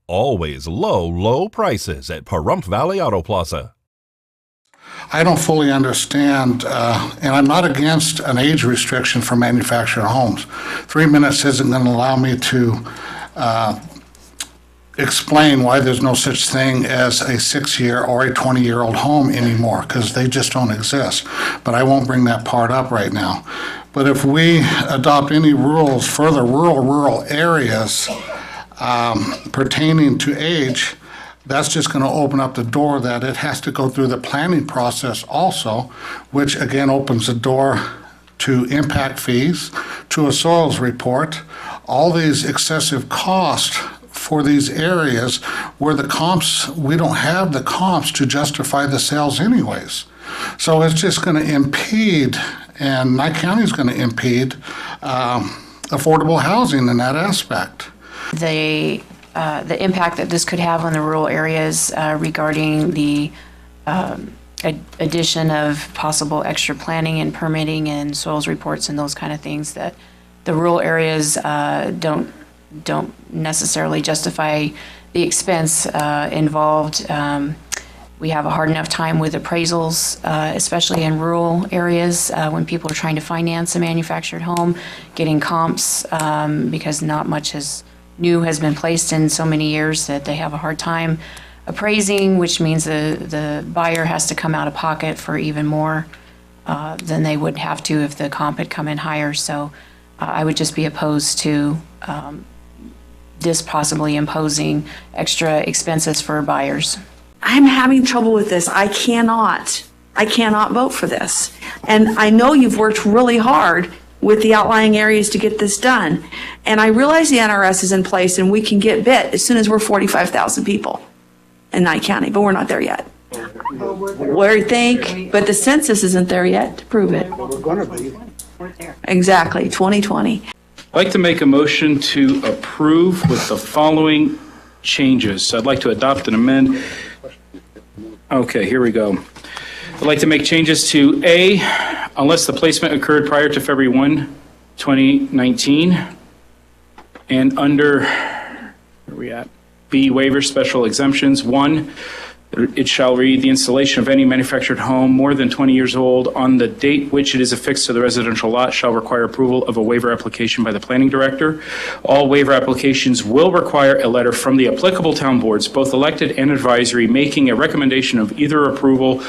Always low, low prices at Pahrump Valley Auto Plaza. I don't fully understand, and I'm not against an age restriction for manufactured homes. 3 minutes isn't going to allow me to explain why there's no such thing as a 6-year or a 20-year-old home anymore, because they just don't exist. But I won't bring that part up right now. But if we adopt any rules for the rural areas pertaining to age, that's just going to open up the door that it has to go through the planning process also, which again opens the door to impact fees, to a soils report, all these excessive costs for these areas where the comps, we don't have the comps to justify the sales anyways. So it's just going to impede, and Nye County is going to impede affordable housing in that aspect. The impact that this could have on the rural areas regarding the addition of possible extra planning and permitting and soils reports and those kind of things, that the rural areas don't necessarily justify the expense involved. We have a hard enough time with appraisals, especially in rural areas when people are trying to finance a manufactured home, getting comps because not much new has been placed in so many years that they have a hard time appraising, which means the buyer has to come out of pocket for even more than they would have to if the comp had come in higher. So I would just be opposed to this possibly imposing extra expenses for buyers. I'm having trouble with this. I cannot vote for this. And I know you've worked really hard with the outlying areas to get this done. And I realize the NRS is in place and we can get bit as soon as we're 45,000 people in Nye County, but we're not there yet. Where do you think? But the census isn't there yet to prove it. We're going to be. Exactly, 2020. I'd like to make a motion to approve with the following changes. I'd like to adopt and amend. Okay, here we go. I'd like to make changes to A, unless the placement occurred prior to February 1, 2019, and under, where are we at? B, waiver special exemptions. 1, it shall read, the installation of any manufactured home more than 20 years old on the date which it is affixed to the residential lot shall require approval of a waiver application by the planning director. All waiver applications will require a letter from the applicable town boards, both elected and advisory, making a recommendation of either approval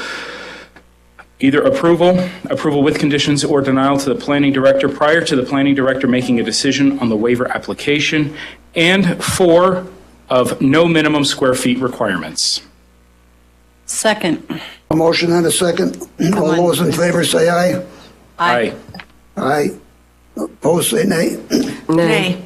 with conditions, or denial to the planning director prior to the planning director making a decision on the waiver application. And 4, of no minimum square feet requirements. Second. A motion and a second. All those in favor say aye. Aye. Aye. Opposed say nay. Nay.